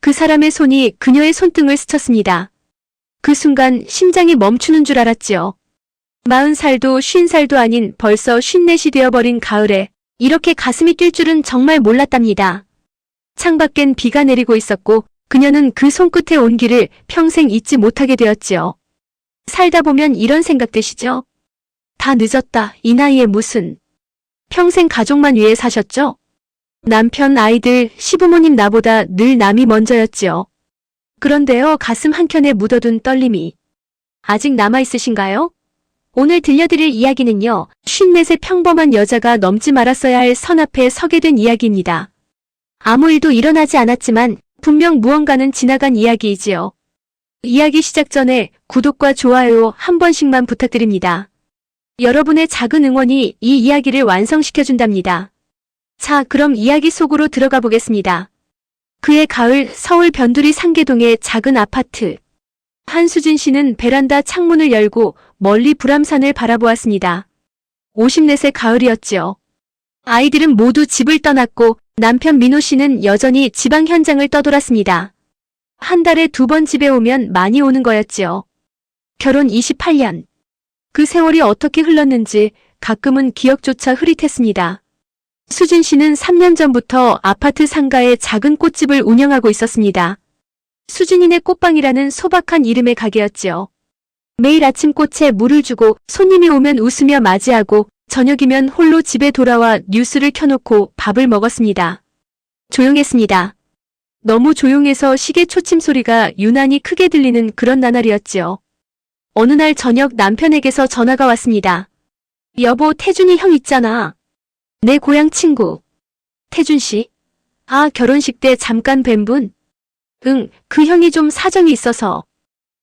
그 사람의 손이 그녀의 손등을 스쳤습니다. 그 순간 심장이 멈추는 줄 알았지요. 40살도 50살도 아닌 벌써 54이 되어버린 가을에 이렇게 가슴이 뛸 줄은 정말 몰랐답니다. 창밖엔 비가 내리고 있었고 그녀는 그 손끝의 온기를 평생 잊지 못하게 되었지요. 살다 보면 이런 생각 드시죠? 다 늦었다. 이 나이에 무슨. 평생 가족만 위해 사셨죠? 남편, 아이들, 시부모님 나보다 늘 남이 먼저였지요. 그런데요, 가슴 한켠에 묻어둔 떨림이 아직 남아있으신가요? 오늘 들려드릴 이야기는요, 54의 평범한 여자가 넘지 말았어야 할 선 앞에 서게 된 이야기입니다. 아무 일도 일어나지 않았지만 분명 무언가는 지나간 이야기이지요. 이야기 시작 전에 구독과 좋아요 한 번씩만 부탁드립니다. 여러분의 작은 응원이 이 이야기를 완성시켜준답니다. 자, 그럼 이야기 속으로 들어가 보겠습니다. 그해 가을 서울 변두리 상계동의 작은 아파트. 한수진 씨는 베란다 창문을 열고 멀리 불암산을 바라보았습니다. 54세 가을이었지요. 아이들은 모두 집을 떠났고 남편 민호 씨는 여전히 지방 현장을 떠돌았습니다. 한 달에 2번 집에 오면 많이 오는 거였지요. 결혼 28년. 그 세월이 어떻게 흘렀는지 가끔은 기억조차 흐릿했습니다. 수진 씨는 3년 전부터 아파트 상가에 작은 꽃집을 운영하고 있었습니다. 수진이네 꽃방이라는 소박한 이름의 가게였지요. 매일 아침 꽃에 물을 주고 손님이 오면 웃으며 맞이하고 저녁이면 홀로 집에 돌아와 뉴스를 켜놓고 밥을 먹었습니다. 조용했습니다. 너무 조용해서 시계 초침 소리가 유난히 크게 들리는 그런 나날이었지요. 어느 날 저녁 남편에게서 전화가 왔습니다. 여보, 태준이 형 있잖아. 내 고향 친구. 태준 씨? 아, 결혼식 때 잠깐 뵌 분? 응, 그 형이 좀 사정이 있어서.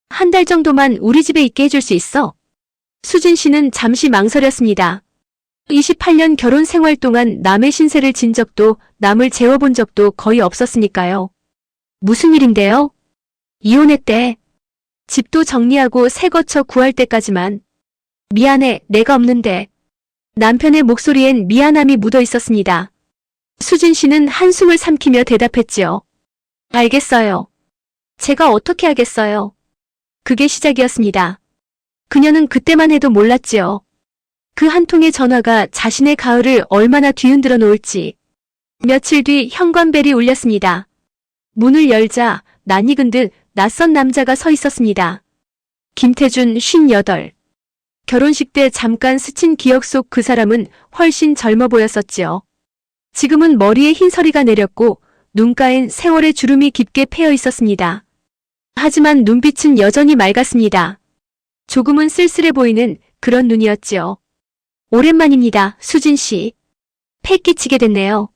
한 달 정도만 우리 집에 있게 해줄 수 있어? 수진 씨는 잠시 망설였습니다. 28년 결혼 생활 동안 남의 신세를 진 적도 남을 재워본 적도 거의 없었으니까요. 무슨 일인데요? 이혼했대. 집도 정리하고 새 거처 구할 때까지만. 미안해, 내가 없는데. 남편의 목소리엔 미안함이 묻어 있었습니다. 수진 씨는 한숨을 삼키며 대답했지요. 알겠어요. 제가 어떻게 하겠어요. 그게 시작이었습니다. 그녀는 그때만 해도 몰랐지요. 그 한 통의 전화가 자신의 가을을 얼마나 뒤흔들어 놓을지. 며칠 뒤 현관벨이 울렸습니다. 문을 열자 낯익은 듯 낯선 남자가 서 있었습니다. 김태준 58. 결혼식 때 잠깐 스친 기억 속 그 사람은 훨씬 젊어 보였었지요. 지금은 머리에 흰서리가 내렸고 눈가엔 세월의 주름이 깊게 패여 있었습니다. 하지만 눈빛은 여전히 맑았습니다. 조금은 쓸쓸해 보이는 그런 눈이었지요. 오랜만입니다, 수진 씨. 패 끼치게 됐네요.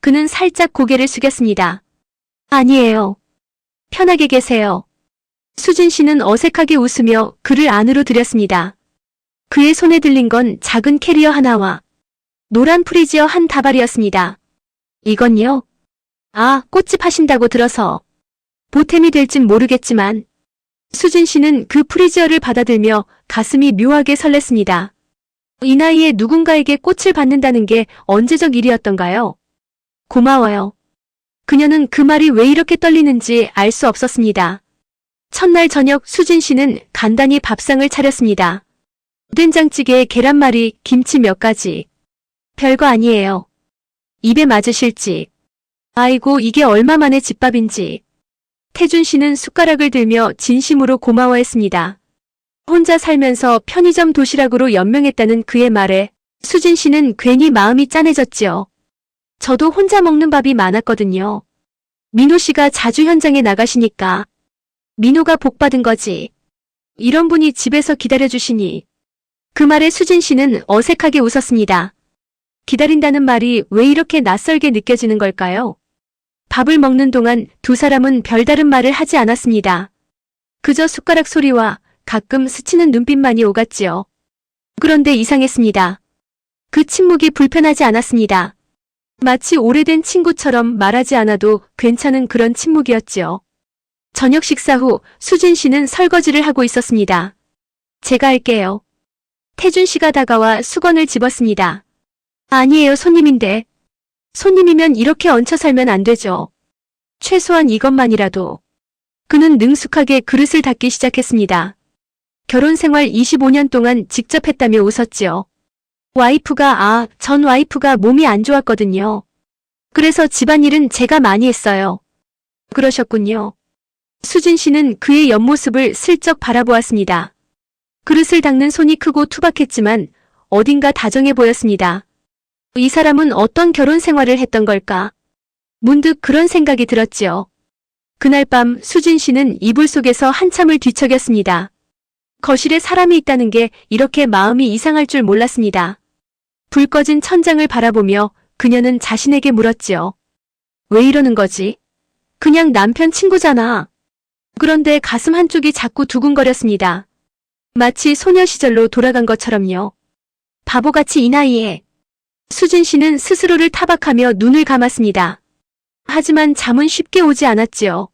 그는 살짝 고개를 숙였습니다. 아니에요. 편하게 계세요. 수진 씨는 어색하게 웃으며 그를 안으로 들였습니다. 그의 손에 들린 건 작은 캐리어 하나와 노란 프리지어 한 다발이었습니다. 이건요? 아, 꽃집 하신다고 들어서. 보탬이 될진 모르겠지만. 수진 씨는 그 프리지어를 받아들며 가슴이 묘하게 설렜습니다. 이 나이에 누군가에게 꽃을 받는다는 게 언제적 일이었던가요? 고마워요. 그녀는 그 말이 왜 이렇게 떨리는지 알 수 없었습니다. 첫날 저녁 수진 씨는 간단히 밥상을 차렸습니다. 된장찌개에 계란말이, 김치 몇 가지. 별거 아니에요. 입에 맞으실지. 아이고, 이게 얼마만의 집밥인지. 태준 씨는 숟가락을 들며 진심으로 고마워했습니다. 혼자 살면서 편의점 도시락으로 연명했다는 그의 말에 수진 씨는 괜히 마음이 짠해졌지요. 저도 혼자 먹는 밥이 많았거든요. 민호 씨가 자주 현장에 나가시니까. 민호가 복 받은 거지. 이런 분이 집에서 기다려주시니. 그 말에 수진 씨는 어색하게 웃었습니다. 기다린다는 말이 왜 이렇게 낯설게 느껴지는 걸까요? 밥을 먹는 동안 두 사람은 별다른 말을 하지 않았습니다. 그저 숟가락 소리와 가끔 스치는 눈빛만이 오갔지요. 그런데 이상했습니다. 그 침묵이 불편하지 않았습니다. 마치 오래된 친구처럼 말하지 않아도 괜찮은 그런 침묵이었지요. 저녁 식사 후 수진 씨는 설거지를 하고 있었습니다. 제가 할게요. 태준 씨가 다가와 수건을 집었습니다. 아니에요, 손님인데. 손님이면 이렇게 얹혀 살면 안 되죠. 최소한 이것만이라도. 그는 능숙하게 그릇을 닦기 시작했습니다. 결혼 생활 25년 동안 직접 했다며 웃었지요. 전 와이프가 몸이 안 좋았거든요. 그래서 집안일은 제가 많이 했어요. 그러셨군요. 수진 씨는 그의 옆모습을 슬쩍 바라보았습니다. 그릇을 닦는 손이 크고 투박했지만 어딘가 다정해 보였습니다. 이 사람은 어떤 결혼 생활을 했던 걸까? 문득 그런 생각이 들었지요. 그날 밤 수진 씨는 이불 속에서 한참을 뒤척였습니다. 거실에 사람이 있다는 게 이렇게 마음이 이상할 줄 몰랐습니다. 불 꺼진 천장을 바라보며 그녀는 자신에게 물었지요. 왜 이러는 거지? 그냥 남편 친구잖아. 그런데 가슴 한쪽이 자꾸 두근거렸습니다. 마치 소녀 시절로 돌아간 것처럼요. 바보같이 이 나이에. 수진 씨는 스스로를 타박하며 눈을 감았습니다. 하지만 잠은 쉽게 오지 않았지요.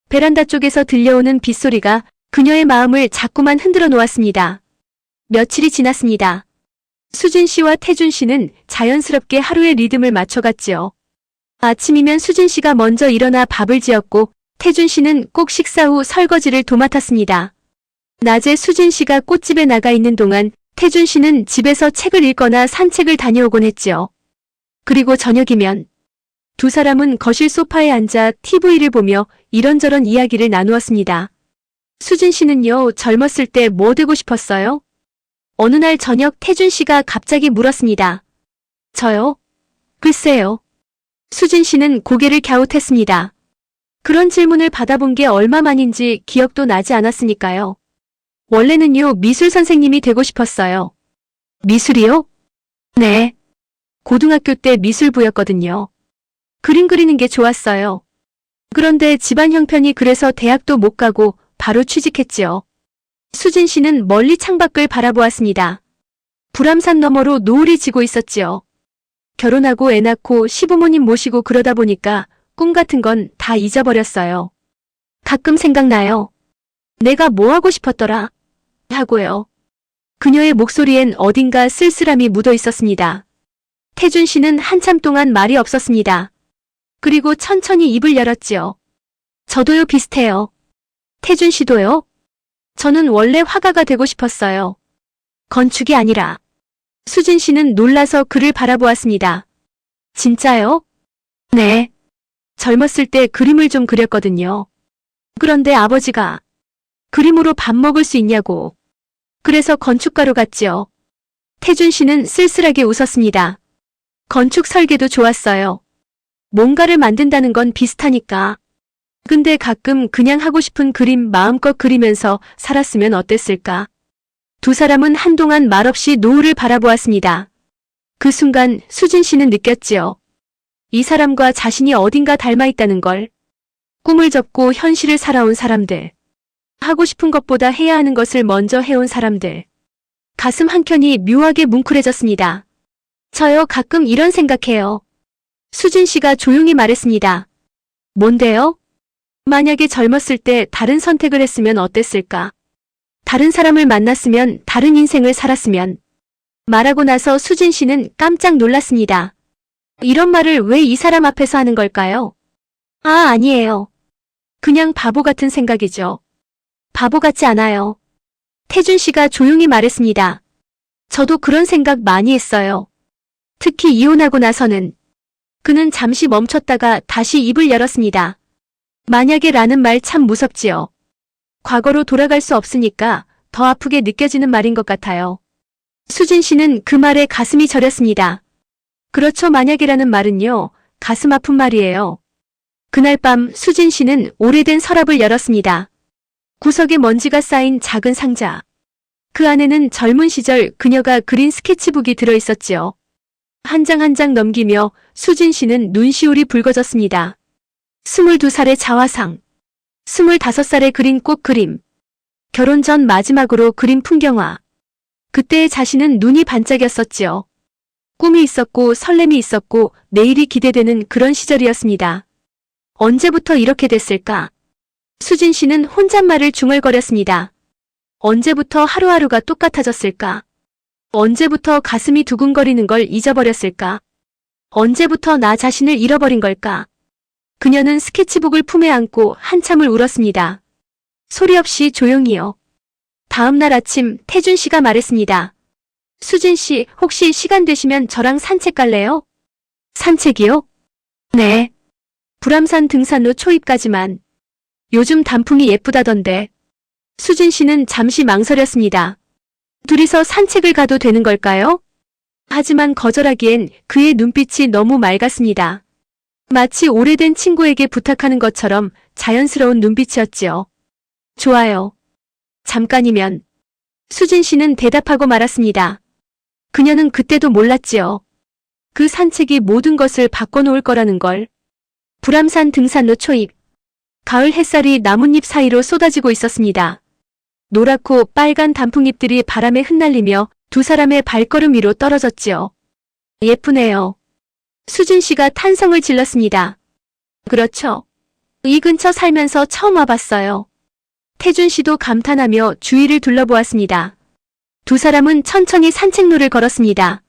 베란다 쪽에서 들려오는 빗소리가 그녀의 마음을 자꾸만 흔들어 놓았습니다. 며칠이 지났습니다. 수진 씨와 태준 씨는 자연스럽게 하루의 리듬을 맞춰갔지요. 아침이면 수진 씨가 먼저 일어나 밥을 지었고 태준 씨는 꼭 식사 후 설거지를 도맡았습니다. 낮에 수진 씨가 꽃집에 나가 있는 동안 태준 씨는 집에서 책을 읽거나 산책을 다녀오곤 했지요. 그리고 저녁이면 두 사람은 거실 소파에 앉아 TV를 보며 이런저런 이야기를 나누었습니다. 수진 씨는요, 젊었을 때 뭐 되고 싶었어요? 어느 날 저녁 태준 씨가 갑자기 물었습니다. 저요? 글쎄요. 수진 씨는 고개를 갸웃했습니다. 그런 질문을 받아본 게 얼마만인지 기억도 나지 않았으니까요. 원래는요, 미술 선생님이 되고 싶었어요. 미술이요? 네. 고등학교 때 미술부였거든요. 그림 그리는 게 좋았어요. 그런데 집안 형편이 그래서 대학도 못 가고 바로 취직했지요. 수진 씨는 멀리 창밖을 바라보았습니다. 불암산 너머로 노을이 지고 있었지요. 결혼하고 애 낳고 시부모님 모시고 그러다 보니까 꿈 같은 건 다 잊어버렸어요. 가끔 생각나요. 내가 뭐 하고 싶었더라? 하고요. 그녀의 목소리엔 어딘가 쓸쓸함이 묻어 있었습니다. 태준 씨는 한참 동안 말이 없었습니다. 그리고 천천히 입을 열었지요. 저도요 비슷해요. 태준 씨도요? 저는 원래 화가가 되고 싶었어요. 건축이 아니라. 수진 씨는 놀라서 그를 바라보았습니다. 진짜요? 네. 젊었을 때 그림을 좀 그렸거든요. 그런데 아버지가 그림으로 밥 먹을 수 있냐고. 그래서 건축가로 갔지요. 태준 씨는 쓸쓸하게 웃었습니다. 건축 설계도 좋았어요. 뭔가를 만든다는 건 비슷하니까. 근데 가끔 그냥 하고 싶은 그림 마음껏 그리면서 살았으면 어땠을까? 두 사람은 한동안 말없이 노을을 바라보았습니다. 그 순간 수진 씨는 느꼈지요. 이 사람과 자신이 어딘가 닮아 있다는 걸. 꿈을 접고 현실을 살아온 사람들. 하고 싶은 것보다 해야 하는 것을 먼저 해온 사람들. 가슴 한켠이 묘하게 뭉클해졌습니다. 저요 가끔 이런 생각해요. 수진 씨가 조용히 말했습니다. 뭔데요? 만약에 젊었을 때 다른 선택을 했으면 어땠을까? 다른 사람을 만났으면 다른 인생을 살았으면. 말하고 나서 수진 씨는 깜짝 놀랐습니다. 이런 말을 왜 이 사람 앞에서 하는 걸까요? 아니에요. 그냥 바보 같은 생각이죠. 바보 같지 않아요. 태준 씨가 조용히 말했습니다. 저도 그런 생각 많이 했어요. 특히 이혼하고 나서는. 그는 잠시 멈췄다가 다시 입을 열었습니다. 만약에 라는 말 참 무섭지요. 과거로 돌아갈 수 없으니까 더 아프게 느껴지는 말인 것 같아요. 수진 씨는 그 말에 가슴이 저렸습니다. 그렇죠, 만약이라는 말은요, 가슴 아픈 말이에요. 그날 밤 수진 씨는 오래된 서랍을 열었습니다. 구석에 먼지가 쌓인 작은 상자. 그 안에는 젊은 시절 그녀가 그린 스케치북이 들어있었지요. 한 장 한 장 넘기며 수진 씨는 눈시울이 붉어졌습니다. 22살의 자화상, 25살에 그린 꽃그림, 결혼 전 마지막으로 그린 풍경화. 그때의 자신은 눈이 반짝였었지요. 꿈이 있었고 설렘이 있었고 내일이 기대되는 그런 시절이었습니다. 언제부터 이렇게 됐을까? 수진 씨는 혼잣말을 중얼거렸습니다. 언제부터 하루하루가 똑같아졌을까? 언제부터 가슴이 두근거리는 걸 잊어버렸을까? 언제부터 나 자신을 잃어버린 걸까? 그녀는 스케치북을 품에 안고 한참을 울었습니다. 소리 없이 조용히요. 다음 날 아침 태준 씨가 말했습니다. 수진 씨, 혹시 시간 되시면 저랑 산책 갈래요? 산책이요? 네. 불암산 등산로 초입까지만. 요즘 단풍이 예쁘다던데. 수진 씨는 잠시 망설였습니다. 둘이서 산책을 가도 되는 걸까요? 하지만 거절하기엔 그의 눈빛이 너무 맑았습니다. 마치 오래된 친구에게 부탁하는 것처럼 자연스러운 눈빛이었지요. 좋아요. 잠깐이면. 수진 씨는 대답하고 말았습니다. 그녀는 그때도 몰랐지요. 그 산책이 모든 것을 바꿔놓을 거라는 걸. 불암산 등산로 초입. 가을 햇살이 나뭇잎 사이로 쏟아지고 있었습니다. 노랗고 빨간 단풍잎들이 바람에 흩날리며 두 사람의 발걸음 위로 떨어졌지요. 예쁘네요. 수진 씨가 탄성을 질렀습니다. 그렇죠. 이 근처 살면서 처음 와봤어요. 태준 씨도 감탄하며 주위를 둘러보았습니다. 두 사람은 천천히 산책로를 걸었습니다.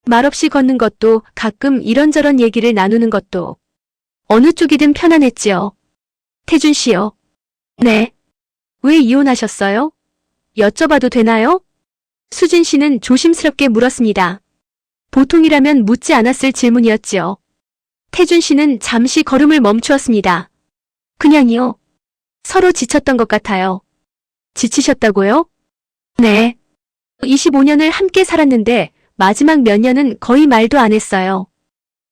말없이 걷는 것도 가끔 이런저런 얘기를 나누는 것도 어느 쪽이든 편안했지요. 태준 씨요. 네. 왜 이혼하셨어요? 여쭤봐도 되나요? 수진 씨는 조심스럽게 물었습니다. 보통이라면 묻지 않았을 질문이었지요. 태준 씨는 잠시 걸음을 멈추었습니다. 그냥이요. 서로 지쳤던 것 같아요. 지치셨다고요? 네. 25년을 함께 살았는데 마지막 몇 년은 거의 말도 안 했어요.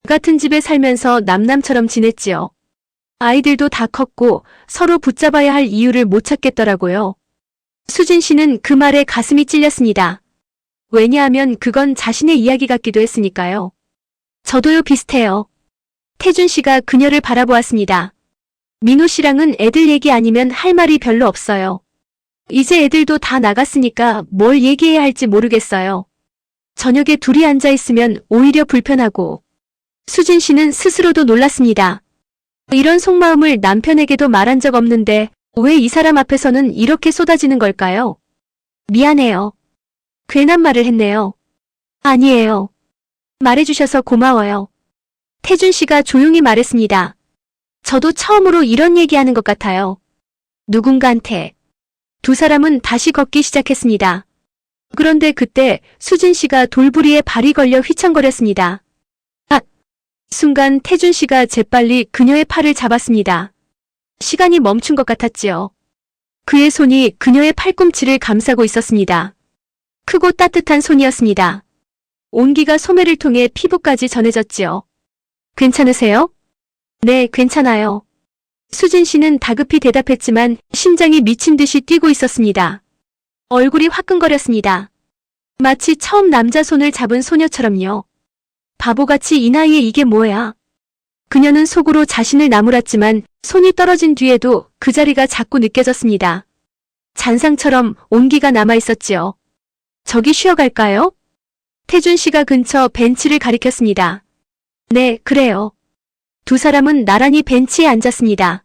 같은 집에 살면서 남남처럼 지냈지요. 아이들도 다 컸고 서로 붙잡아야 할 이유를 못 찾겠더라고요. 수진 씨는 그 말에 가슴이 찔렸습니다. 왜냐하면 그건 자신의 이야기 같기도 했으니까요. 저도요 비슷해요. 태준 씨가 그녀를 바라보았습니다. 민호 씨랑은 애들 얘기 아니면 할 말이 별로 없어요. 이제 애들도 다 나갔으니까 뭘 얘기해야 할지 모르겠어요. 저녁에 둘이 앉아 있으면 오히려 불편하고. 수진 씨는 스스로도 놀랐습니다. 이런 속마음을 남편에게도 말한 적 없는데 왜 이 사람 앞에서는 이렇게 쏟아지는 걸까요? 미안해요. 괜한 말을 했네요. 아니에요. 말해주셔서 고마워요. 태준 씨가 조용히 말했습니다. 저도 처음으로 이런 얘기하는 것 같아요. 누군가한테. 두 사람은 다시 걷기 시작했습니다. 그런데 그때 수진 씨가 돌부리에 발이 걸려 휘청거렸습니다. 아! 순간 태준 씨가 재빨리 그녀의 팔을 잡았습니다. 시간이 멈춘 것 같았지요. 그의 손이 그녀의 팔꿈치를 감싸고 있었습니다. 크고 따뜻한 손이었습니다. 온기가 소매를 통해 피부까지 전해졌지요. 괜찮으세요? 네, 괜찮아요. 수진 씨는 다급히 대답했지만 심장이 미친 듯이 뛰고 있었습니다. 얼굴이 화끈거렸습니다. 마치 처음 남자 손을 잡은 소녀처럼요. 바보같이 이 나이에 이게 뭐야. 그녀는 속으로 자신을 나무랐지만 손이 떨어진 뒤에도 그 자리가 자꾸 느껴졌습니다. 잔상처럼 온기가 남아있었지요. 저기 쉬어갈까요? 태준 씨가 근처 벤치를 가리켰습니다. 네, 그래요. 두 사람은 나란히 벤치에 앉았습니다.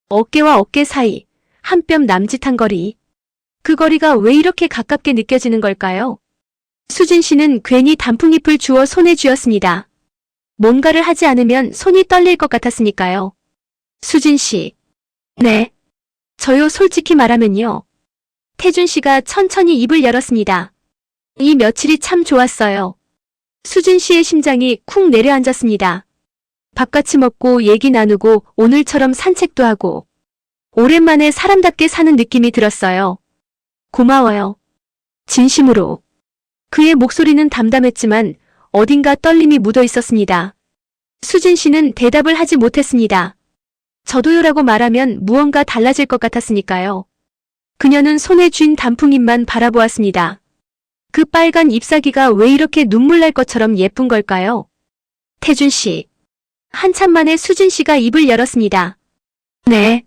어깨와 어깨 사이, 한 뼘 남짓한 거리. 그 거리가 왜 이렇게 가깝게 느껴지는 걸까요? 수진 씨는 괜히 단풍잎을 주워 손에 쥐었습니다. 뭔가를 하지 않으면 손이 떨릴 것 같았으니까요. 수진 씨. 네. 저요 솔직히 말하면요. 태준 씨가 천천히 입을 열었습니다. 이 며칠이 참 좋았어요. 수진 씨의 심장이 쿵 내려앉았습니다. 밥같이 먹고 얘기 나누고 오늘처럼 산책도 하고 오랜만에 사람답게 사는 느낌이 들었어요. 고마워요. 진심으로. 그의 목소리는 담담했지만 어딘가 떨림이 묻어 있었습니다. 수진 씨는 대답을 하지 못했습니다. 저도요라고 말하면 무언가 달라질 것 같았으니까요. 그녀는 손에 쥔 단풍잎만 바라보았습니다. 그 빨간 잎사귀가 왜 이렇게 눈물 날 것처럼 예쁜 걸까요? 태준 씨. 한참 만에 수진 씨가 입을 열었습니다. 네.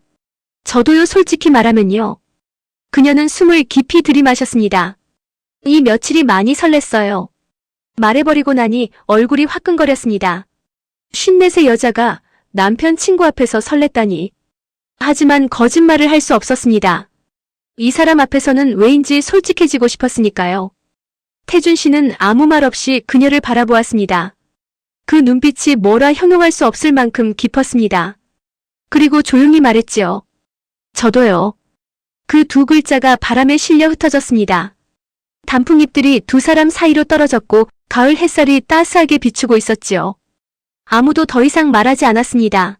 저도요 솔직히 말하면요. 그녀는 숨을 깊이 들이마셨습니다. 이 며칠이 많이 설렜어요. 말해버리고 나니 얼굴이 화끈거렸습니다. 54세 여자가 남편 친구 앞에서 설렜다니. 하지만 거짓말을 할 수 없었습니다. 이 사람 앞에서는 왜인지 솔직해지고 싶었으니까요. 태준 씨는 아무 말 없이 그녀를 바라보았습니다. 그 눈빛이 뭐라 형용할 수 없을 만큼 깊었습니다. 그리고 조용히 말했지요. 저도요. 그 두 글자가 바람에 실려 흩어졌습니다. 단풍잎들이 두 사람 사이로 떨어졌고 가을 햇살이 따스하게 비추고 있었지요. 아무도 더 이상 말하지 않았습니다.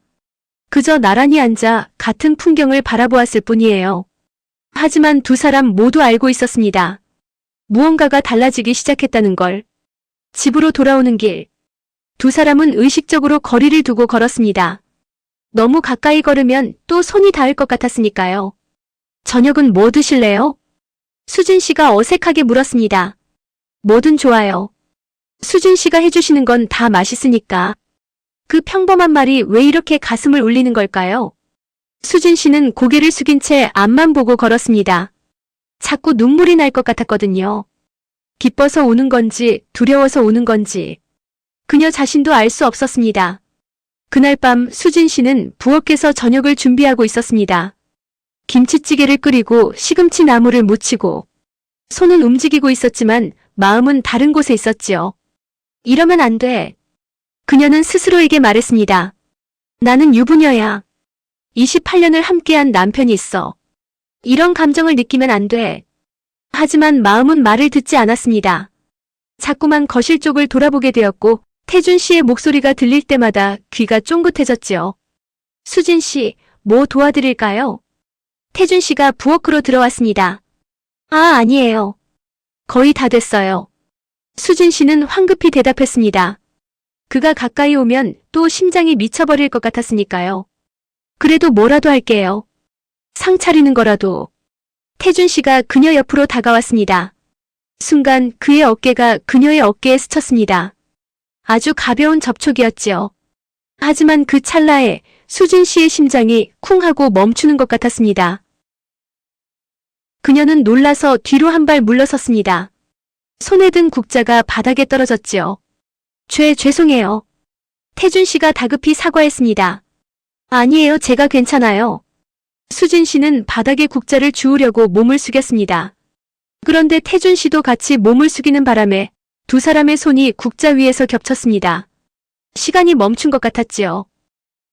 그저 나란히 앉아 같은 풍경을 바라보았을 뿐이에요. 하지만 두 사람 모두 알고 있었습니다. 무언가가 달라지기 시작했다는 걸. 집으로 돌아오는 길. 두 사람은 의식적으로 거리를 두고 걸었습니다. 너무 가까이 걸으면 또 손이 닿을 것 같았으니까요. 저녁은 뭐 드실래요? 수진 씨가 어색하게 물었습니다. 뭐든 좋아요. 수진 씨가 해주시는 건 다 맛있으니까. 그 평범한 말이 왜 이렇게 가슴을 울리는 걸까요? 수진 씨는 고개를 숙인 채 앞만 보고 걸었습니다. 자꾸 눈물이 날 것 같았거든요. 기뻐서 우는 건지 두려워서 우는 건지. 그녀 자신도 알 수 없었습니다. 그날 밤 수진 씨는 부엌에서 저녁을 준비하고 있었습니다. 김치찌개를 끓이고 시금치 나물을 무치고 손은 움직이고 있었지만 마음은 다른 곳에 있었지요. 이러면 안 돼. 그녀는 스스로에게 말했습니다. 나는 유부녀야. 28년을 함께한 남편이 있어. 이런 감정을 느끼면 안 돼. 하지만 마음은 말을 듣지 않았습니다. 자꾸만 거실 쪽을 돌아보게 되었고 태준 씨의 목소리가 들릴 때마다 귀가 쫑긋해졌지요. 수진 씨, 뭐 도와드릴까요? 태준 씨가 부엌으로 들어왔습니다. 아니에요. 거의 다 됐어요. 수진 씨는 황급히 대답했습니다. 그가 가까이 오면 또 심장이 미쳐버릴 것 같았으니까요. 그래도 뭐라도 할게요. 상 차리는 거라도. 태준 씨가 그녀 옆으로 다가왔습니다. 순간 그의 어깨가 그녀의 어깨에 스쳤습니다. 아주 가벼운 접촉이었지요. 하지만 그 찰나에 수진 씨의 심장이 쿵 하고 멈추는 것 같았습니다. 그녀는 놀라서 뒤로 한 발 물러섰습니다. 손에 든 국자가 바닥에 떨어졌지요. 죄송해요. 태준 씨가 다급히 사과했습니다. 아니에요, 제가 괜찮아요. 수진 씨는 바닥에 국자를 주우려고 몸을 숙였습니다. 그런데 태준 씨도 같이 몸을 숙이는 바람에 두 사람의 손이 국자 위에서 겹쳤습니다. 시간이 멈춘 것 같았지요.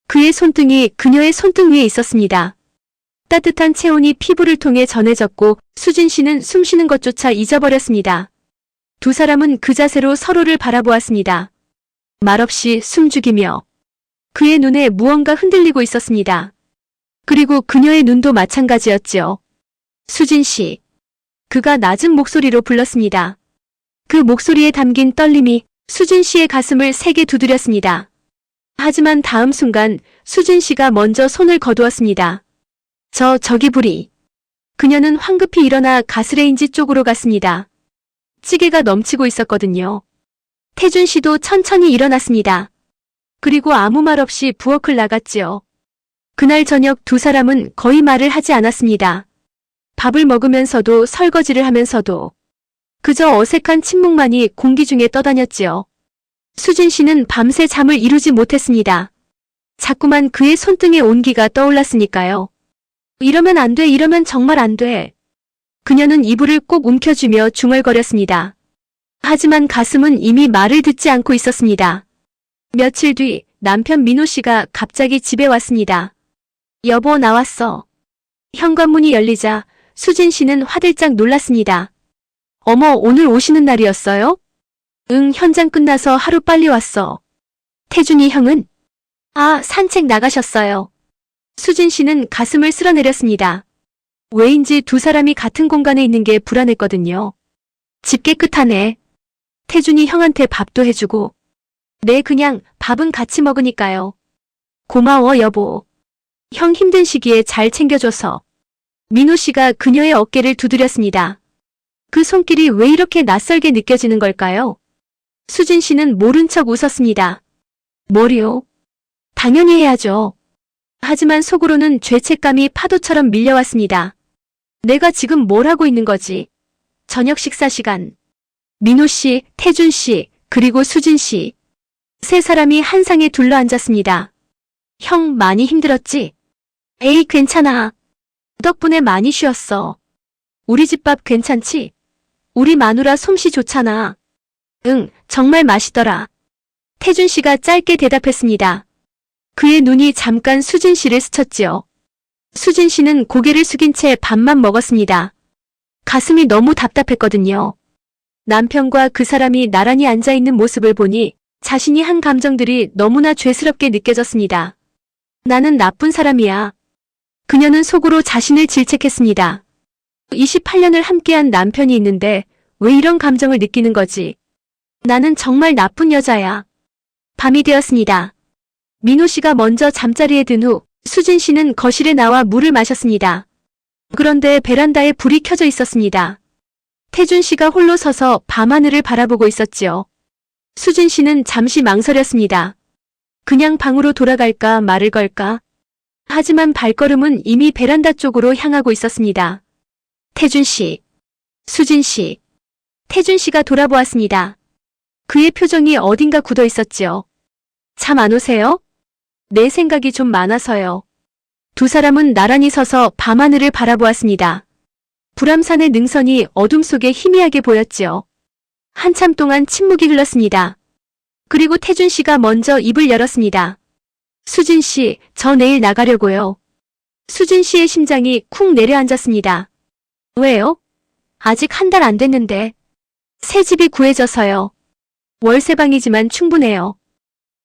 그의 손등이 그녀의 손등 위에 있었습니다. 따뜻한 체온이 피부를 통해 전해졌고 수진 씨는 숨쉬는 것조차 잊어버렸습니다. 두 사람은 그 자세로 서로를 바라보았습니다. 말없이 숨죽이며 그의 눈에 무언가 흔들리고 있었습니다. 그리고 그녀의 눈도 마찬가지였지요. 수진 씨. 그가 낮은 목소리로 불렀습니다. 그 목소리에 담긴 떨림이 수진 씨의 가슴을 세게 두드렸습니다. 하지만 다음 순간 수진 씨가 먼저 손을 거두었습니다. 저기 불이. 그녀는 황급히 일어나 가스레인지 쪽으로 갔습니다. 찌개가 넘치고 있었거든요. 태준 씨도 천천히 일어났습니다. 그리고 아무 말 없이 부엌을 나갔지요. 그날 저녁 두 사람은 거의 말을 하지 않았습니다. 밥을 먹으면서도 설거지를 하면서도 그저 어색한 침묵만이 공기 중에 떠다녔지요. 수진 씨는 밤새 잠을 이루지 못했습니다. 자꾸만 그의 손등에 온기가 떠올랐으니까요. 이러면 안 돼, 이러면 정말 안 돼. 그녀는 이불을 꼭 움켜쥐며 중얼거렸습니다. 하지만 가슴은 이미 말을 듣지 않고 있었습니다. 며칠 뒤 남편 민호 씨가 갑자기 집에 왔습니다. 여보, 나왔어. 현관문이 열리자 수진 씨는 화들짝 놀랐습니다. 어머, 오늘 오시는 날이었어요? 응, 현장 끝나서 하루 빨리 왔어. 태준이 형은? 산책 나가셨어요. 수진 씨는 가슴을 쓸어내렸습니다. 왜인지 두 사람이 같은 공간에 있는 게 불안했거든요. 집 깨끗하네. 태준이 형한테 밥도 해주고. 네, 그냥 밥은 같이 먹으니까요. 고마워, 여보. 형 힘든 시기에 잘 챙겨줘서. 민호 씨가 그녀의 어깨를 두드렸습니다. 그 손길이 왜 이렇게 낯설게 느껴지는 걸까요? 수진 씨는 모른 척 웃었습니다. 뭐요? 당연히 해야죠. 하지만 속으로는 죄책감이 파도처럼 밀려왔습니다. 내가 지금 뭘 하고 있는 거지? 저녁 식사 시간. 민호 씨, 태준 씨, 그리고 수진 씨. 세 사람이 한 상에 둘러앉았습니다. 형, 많이 힘들었지? 에이, 괜찮아. 덕분에 많이 쉬었어. 우리 집 밥 괜찮지? 우리 마누라 솜씨 좋잖아. 응, 정말 맛있더라. 태준 씨가 짧게 대답했습니다. 그의 눈이 잠깐 수진 씨를 스쳤지요. 수진 씨는 고개를 숙인 채 밥만 먹었습니다. 가슴이 너무 답답했거든요. 남편과 그 사람이 나란히 앉아있는 모습을 보니 자신이 한 감정들이 너무나 죄스럽게 느껴졌습니다. 나는 나쁜 사람이야. 그녀는 속으로 자신을 질책했습니다. 28년을 함께한 남편이 있는데 왜 이런 감정을 느끼는 거지? 나는 정말 나쁜 여자야. 밤이 되었습니다. 민호 씨가 먼저 잠자리에 든 후 수진 씨는 거실에 나와 물을 마셨습니다. 그런데 베란다에 불이 켜져 있었습니다. 태준 씨가 홀로 서서 밤하늘을 바라보고 있었지요. 수진 씨는 잠시 망설였습니다. 그냥 방으로 돌아갈까 말을 걸까? 하지만 발걸음은 이미 베란다 쪽으로 향하고 있었습니다. 태준 씨, 수진 씨. 태준 씨가 돌아보았습니다. 그의 표정이 어딘가 굳어 있었지요. 잠 안 오세요? 내 생각이 좀 많아서요. 두 사람은 나란히 서서 밤하늘을 바라보았습니다. 불암산의 능선이 어둠 속에 희미하게 보였지요. 한참 동안 침묵이 흘렀습니다. 그리고 태준 씨가 먼저 입을 열었습니다. 수진 씨, 저 내일 나가려고요. 수진 씨의 심장이 쿵 내려앉았습니다. 왜요? 아직 한 달 안 됐는데. 새 집이 구해져서요. 월세방이지만 충분해요.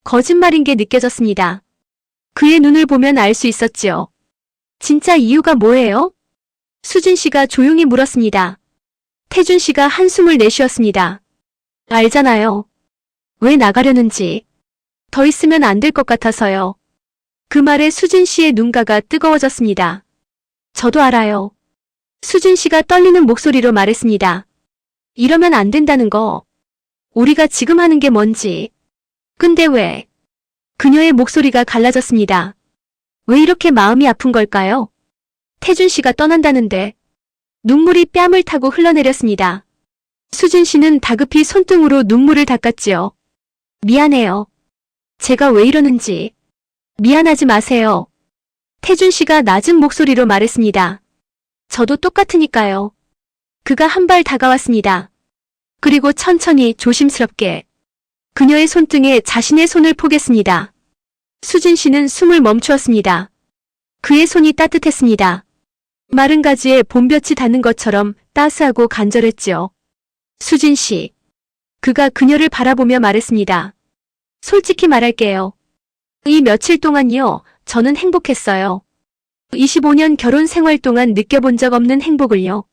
거짓말인 게 느껴졌습니다. 그의 눈을 보면 알 수 있었지요. 진짜 이유가 뭐예요? 수진 씨가 조용히 물었습니다. 태준 씨가 한숨을 내쉬었습니다. 알잖아요. 왜 나가려는지. 더 있으면 안 될 것 같아서요. 그 말에 수진 씨의 눈가가 뜨거워졌습니다. 저도 알아요. 수진 씨가 떨리는 목소리로 말했습니다. 이러면 안 된다는 거. 우리가 지금 하는 게 뭔지. 근데 왜? 그녀의 목소리가 갈라졌습니다. 왜 이렇게 마음이 아픈 걸까요? 태준 씨가 떠난다는데. 눈물이 뺨을 타고 흘러내렸습니다. 수진 씨는 다급히 손등으로 눈물을 닦았지요. 미안해요. 제가 왜 이러는지. 미안하지 마세요. 태준 씨가 낮은 목소리로 말했습니다. 저도 똑같으니까요. 그가 한 발 다가왔습니다. 그리고 천천히 조심스럽게 그녀의 손등에 자신의 손을 포겠습니다. 수진 씨는 숨을 멈추었습니다. 그의 손이 따뜻했습니다. 마른 가지에 봄볕이 닿는 것처럼 따스하고 간절했지요. 수진 씨. 그가 그녀를 바라보며 말했습니다. 솔직히 말할게요. 이 며칠 동안요, 저는 행복했어요. 25년 결혼 생활 동안 느껴본 적 없는 행복을요.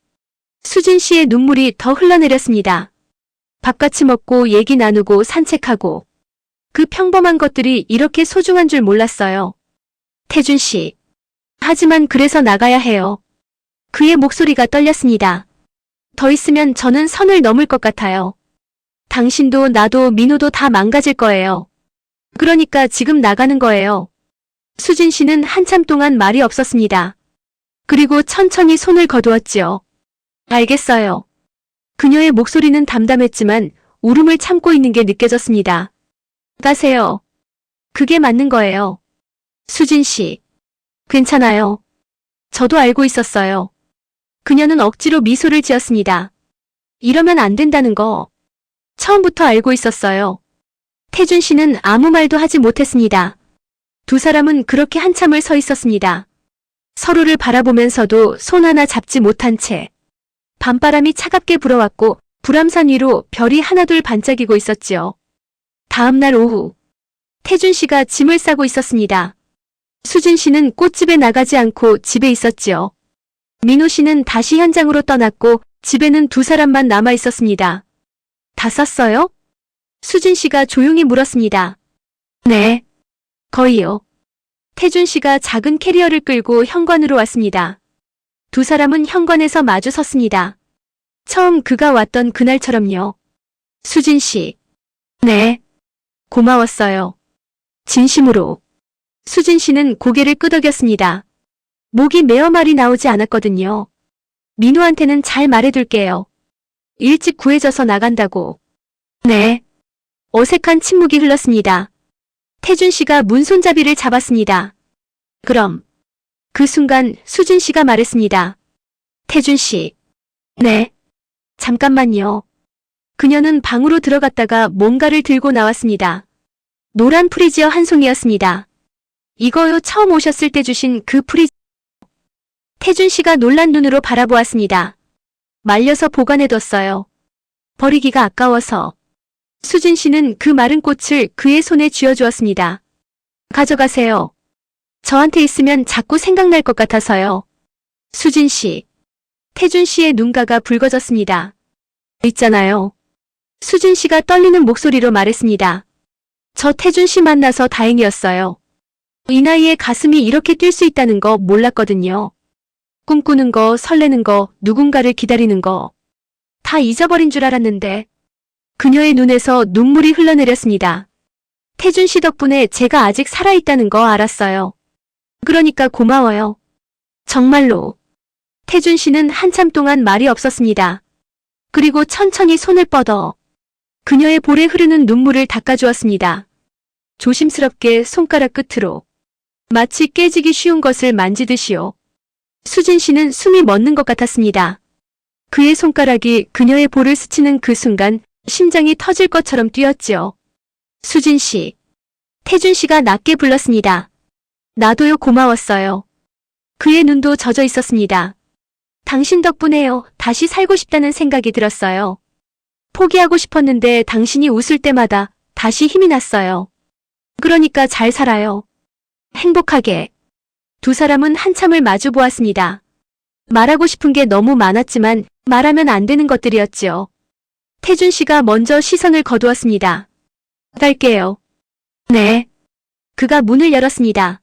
수진 씨의 눈물이 더 흘러내렸습니다. 밥같이 먹고 얘기 나누고 산책하고 그 평범한 것들이 이렇게 소중한 줄 몰랐어요. 태준 씨. 하지만 그래서 나가야 해요. 그의 목소리가 떨렸습니다. 더 있으면 저는 선을 넘을 것 같아요. 당신도 나도 민호도 다 망가질 거예요. 그러니까 지금 나가는 거예요. 수진 씨는 한참 동안 말이 없었습니다. 그리고 천천히 손을 거두었지요. 알겠어요. 그녀의 목소리는 담담했지만 울음을 참고 있는 게 느껴졌습니다. 가세요. 그게 맞는 거예요. 수진 씨. 괜찮아요. 저도 알고 있었어요. 그녀는 억지로 미소를 지었습니다. 이러면 안 된다는 거. 처음부터 알고 있었어요. 태준 씨는 아무 말도 하지 못했습니다. 두 사람은 그렇게 한참을 서 있었습니다. 서로를 바라보면서도 손 하나 잡지 못한 채. 밤바람이 차갑게 불어왔고 불암산 위로 별이 하나둘 반짝이고 있었지요. 다음 날 오후 태준 씨가 짐을 싸고 있었습니다. 수진 씨는 꽃집에 나가지 않고 집에 있었지요. 민호 씨는 다시 현장으로 떠났고 집에는 두 사람만 남아 있었습니다. 다 쌌어요? 수진 씨가 조용히 물었습니다. 네. 거의요. 태준 씨가 작은 캐리어를 끌고 현관으로 왔습니다. 두 사람은 현관에서 마주 섰습니다. 처음 그가 왔던 그날처럼요. 수진 씨. 네. 고마웠어요. 진심으로. 수진 씨는 고개를 끄덕였습니다. 목이 메어 말이 나오지 않았거든요. 민호한테는 잘 말해둘게요. 일찍 구해져서 나간다고. 네. 어색한 침묵이 흘렀습니다. 태준 씨가 문손잡이를 잡았습니다. 그럼. 그 순간 수진 씨가 말했습니다. 태준 씨. 네. 잠깐만요. 그녀는 방으로 들어갔다가 뭔가를 들고 나왔습니다. 노란 프리지어 한 송이였습니다. 이거요, 처음 오셨을 때 주신 그 프리즈. 태준 씨가 놀란 눈으로 바라보았습니다. 말려서 보관해뒀어요. 버리기가 아까워서. 수진 씨는 그 마른 꽃을 그의 손에 쥐어주었습니다. 가져가세요. 저한테 있으면 자꾸 생각날 것 같아서요. 수진 씨. 태준 씨의 눈가가 붉어졌습니다. 있잖아요. 수진 씨가 떨리는 목소리로 말했습니다. 저 태준 씨 만나서 다행이었어요. 이 나이에 가슴이 이렇게 뛸 수 있다는 거 몰랐거든요. 꿈꾸는 거, 설레는 거, 누군가를 기다리는 거. 다 잊어버린 줄 알았는데. 그녀의 눈에서 눈물이 흘러내렸습니다. 태준 씨 덕분에 제가 아직 살아있다는 거 알았어요. 그러니까 고마워요. 정말로. 태준 씨는 한참 동안 말이 없었습니다. 그리고 천천히 손을 뻗어 그녀의 볼에 흐르는 눈물을 닦아주었습니다. 조심스럽게 손가락 끝으로. 마치 깨지기 쉬운 것을 만지듯이요. 수진 씨는 숨이 멎는 것 같았습니다. 그의 손가락이 그녀의 볼을 스치는 그 순간 심장이 터질 것처럼 뛰었지요. 수진 씨. 태준 씨가 낮게 불렀습니다. 나도요, 고마웠어요. 그의 눈도 젖어 있었습니다. 당신 덕분에요, 다시 살고 싶다는 생각이 들었어요. 포기하고 싶었는데 당신이 웃을 때마다 다시 힘이 났어요. 그러니까 잘 살아요. 행복하게. 두 사람은 한참을 마주 보았습니다. 말하고 싶은 게 너무 많았지만 말하면 안 되는 것들이었지요. 태준 씨가 먼저 시선을 거두었습니다. 갈게요. 네. 그가 문을 열었습니다.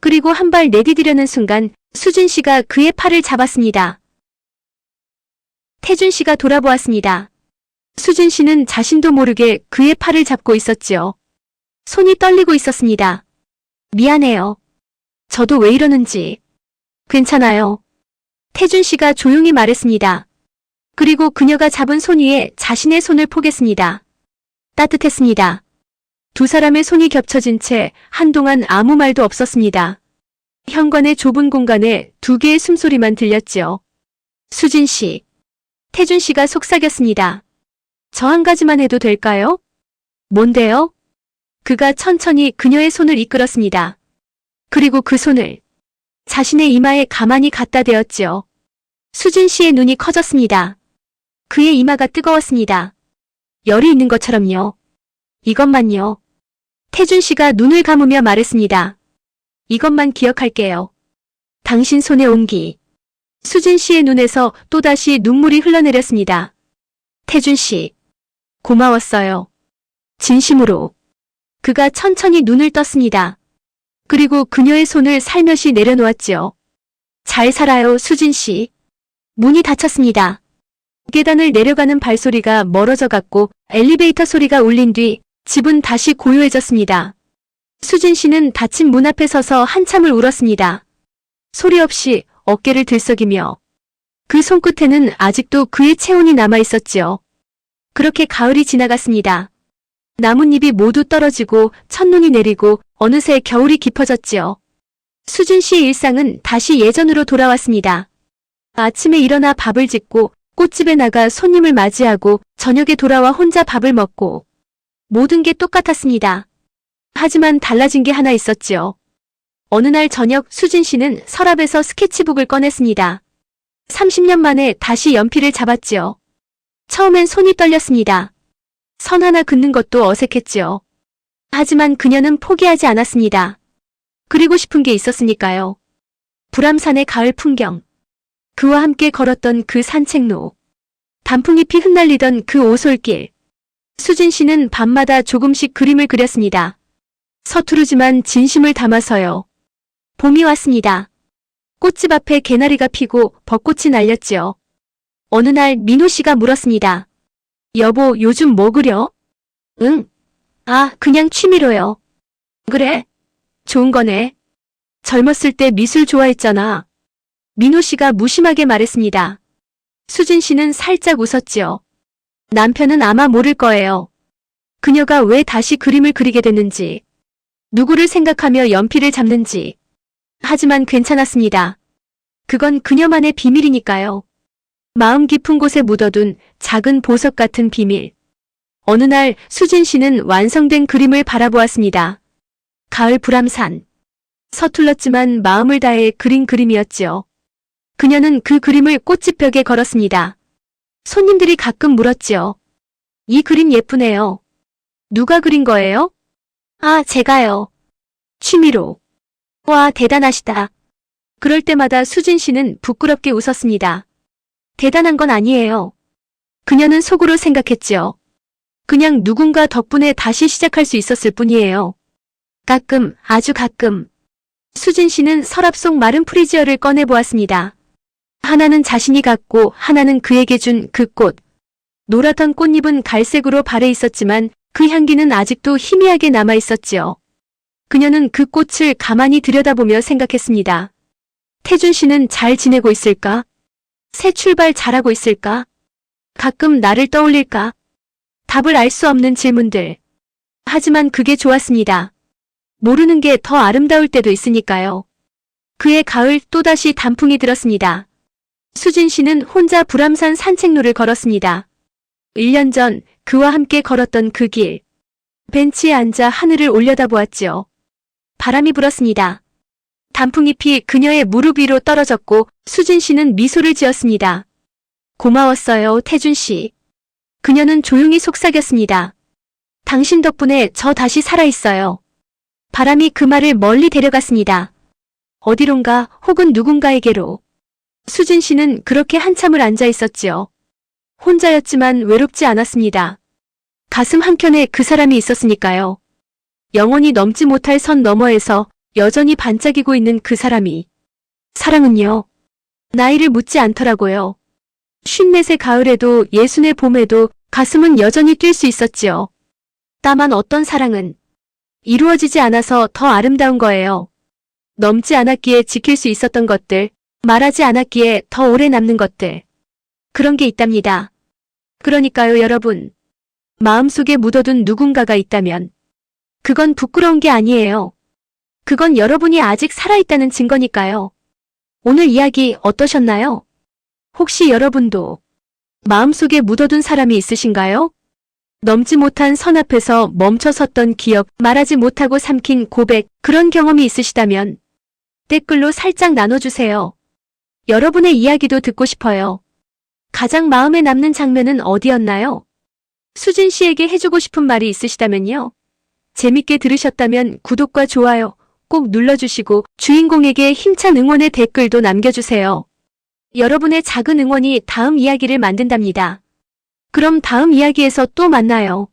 그리고 한 발 내디디려는 순간 수진 씨가 그의 팔을 잡았습니다. 태준 씨가 돌아보았습니다. 수진 씨는 자신도 모르게 그의 팔을 잡고 있었지요. 손이 떨리고 있었습니다. 미안해요. 저도 왜 이러는지. 괜찮아요. 태준 씨가 조용히 말했습니다. 그리고 그녀가 잡은 손 위에 자신의 손을 포겠습니다. 따뜻했습니다. 두 사람의 손이 겹쳐진 채 한동안 아무 말도 없었습니다. 현관의 좁은 공간에 두 개의 숨소리만 들렸지요. 수진 씨. 태준 씨가 속삭였습니다. 저 한 가지만 해도 될까요? 뭔데요? 그가 천천히 그녀의 손을 이끌었습니다. 그리고 그 손을 자신의 이마에 가만히 갖다 대었지요. 수진 씨의 눈이 커졌습니다. 그의 이마가 뜨거웠습니다. 열이 있는 것처럼요. 이것만요. 태준 씨가 눈을 감으며 말했습니다. 이것만 기억할게요. 당신 손의 온기. 수진 씨의 눈에서 또다시 눈물이 흘러내렸습니다. 태준 씨. 고마웠어요. 진심으로. 그가 천천히 눈을 떴습니다. 그리고 그녀의 손을 살며시 내려놓았지요. 잘 살아요, 수진 씨. 문이 닫혔습니다. 계단을 내려가는 발소리가 멀어져 갔고 엘리베이터 소리가 울린 뒤 집은 다시 고요해졌습니다. 수진 씨는 닫힌 문 앞에 서서 한참을 울었습니다. 소리 없이 어깨를 들썩이며 그 손끝에는 아직도 그의 체온이 남아 있었지요. 그렇게 가을이 지나갔습니다. 나뭇잎이 모두 떨어지고 첫눈이 내리고 어느새 겨울이 깊어졌지요. 수진 씨의 일상은 다시 예전으로 돌아왔습니다. 아침에 일어나 밥을 짓고 꽃집에 나가 손님을 맞이하고 저녁에 돌아와 혼자 밥을 먹고 모든 게 똑같았습니다. 하지만 달라진 게 하나 있었지요. 어느 날 저녁 수진 씨는 서랍에서 스케치북을 꺼냈습니다. 30년 만에 다시 연필을 잡았지요. 처음엔 손이 떨렸습니다. 선 하나 긋는 것도 어색했지요. 하지만 그녀는 포기하지 않았습니다. 그리고 싶은 게 있었으니까요. 불암산의 가을 풍경. 그와 함께 걸었던 그 산책로. 단풍잎이 흩날리던 그 오솔길. 수진 씨는 밤마다 조금씩 그림을 그렸습니다. 서투르지만 진심을 담아서요. 봄이 왔습니다. 꽃집 앞에 개나리가 피고 벚꽃이 날렸지요. 어느 날 민호 씨가 물었습니다. 여보, 요즘 뭐 그려? 응. 아, 그냥 취미로요. 그래? 좋은 거네. 젊었을 때 미술 좋아했잖아. 민호 씨가 무심하게 말했습니다. 수진 씨는 살짝 웃었지요. 남편은 아마 모를 거예요. 그녀가 왜 다시 그림을 그리게 됐는지, 누구를 생각하며 연필을 잡는지. 하지만 괜찮았습니다. 그건 그녀만의 비밀이니까요. 마음 깊은 곳에 묻어둔 작은 보석 같은 비밀. 어느 날 수진 씨는 완성된 그림을 바라보았습니다. 가을 불암산. 서툴렀지만 마음을 다해 그린 그림이었지요. 그녀는 그 그림을 꽃집벽에 걸었습니다. 손님들이 가끔 물었지요. 이 그림 예쁘네요. 누가 그린 거예요? 아, 제가요. 취미로. 와, 대단하시다. 그럴 때마다 수진 씨는 부끄럽게 웃었습니다. 대단한 건 아니에요. 그녀는 속으로 생각했지요. 그냥 누군가 덕분에 다시 시작할 수 있었을 뿐이에요. 가끔, 아주 가끔. 수진 씨는 서랍 속 마른 프리지어를 꺼내보았습니다. 하나는 자신이 갖고 하나는 그에게 준 그 꽃. 노랗던 꽃잎은 갈색으로 발해 있었지만 그 향기는 아직도 희미하게 남아 있었지요. 그녀는 그 꽃을 가만히 들여다보며 생각했습니다. 태준 씨는 잘 지내고 있을까? 새 출발 잘하고 있을까? 가끔 나를 떠올릴까? 답을 알 수 없는 질문들. 하지만 그게 좋았습니다. 모르는 게 더 아름다울 때도 있으니까요. 그해 가을 또다시 단풍이 들었습니다. 수진 씨는 혼자 불암산 산책로를 걸었습니다. 1년 전 그와 함께 걸었던 그 길. 벤치에 앉아 하늘을 올려다보았지요. 바람이 불었습니다. 단풍잎이 그녀의 무릎 위로 떨어졌고 수진 씨는 미소를 지었습니다. 고마웠어요, 태준 씨. 그녀는 조용히 속삭였습니다. 당신 덕분에 저 다시 살아있어요. 바람이 그 말을 멀리 데려갔습니다. 어디론가 혹은 누군가에게로. 수진 씨는 그렇게 한참을 앉아 있었지요. 혼자였지만 외롭지 않았습니다. 가슴 한켠에 그 사람이 있었으니까요. 영원히 넘지 못할 선 너머에서 여전히 반짝이고 있는 그 사람이. 사랑은요. 나이를 묻지 않더라고요. 54세 가을에도 60의 봄에도 가슴은 여전히 뛸 수 있었지요. 다만 어떤 사랑은 이루어지지 않아서 더 아름다운 거예요. 넘지 않았기에 지킬 수 있었던 것들, 말하지 않았기에 더 오래 남는 것들. 그런 게 있답니다. 그러니까요, 여러분. 마음속에 묻어둔 누군가가 있다면 그건 부끄러운 게 아니에요. 그건 여러분이 아직 살아있다는 증거니까요. 오늘 이야기 어떠셨나요? 혹시 여러분도 마음속에 묻어둔 사람이 있으신가요? 넘지 못한 선 앞에서 멈춰 섰던 기억, 말하지 못하고 삼킨 고백, 그런 경험이 있으시다면 댓글로 살짝 나눠주세요. 여러분의 이야기도 듣고 싶어요. 가장 마음에 남는 장면은 어디였나요? 수진 씨에게 해주고 싶은 말이 있으시다면요. 재밌게 들으셨다면 구독과 좋아요 꼭 눌러주시고 주인공에게 힘찬 응원의 댓글도 남겨주세요. 여러분의 작은 응원이 다음 이야기를 만든답니다. 그럼 다음 이야기에서 또 만나요.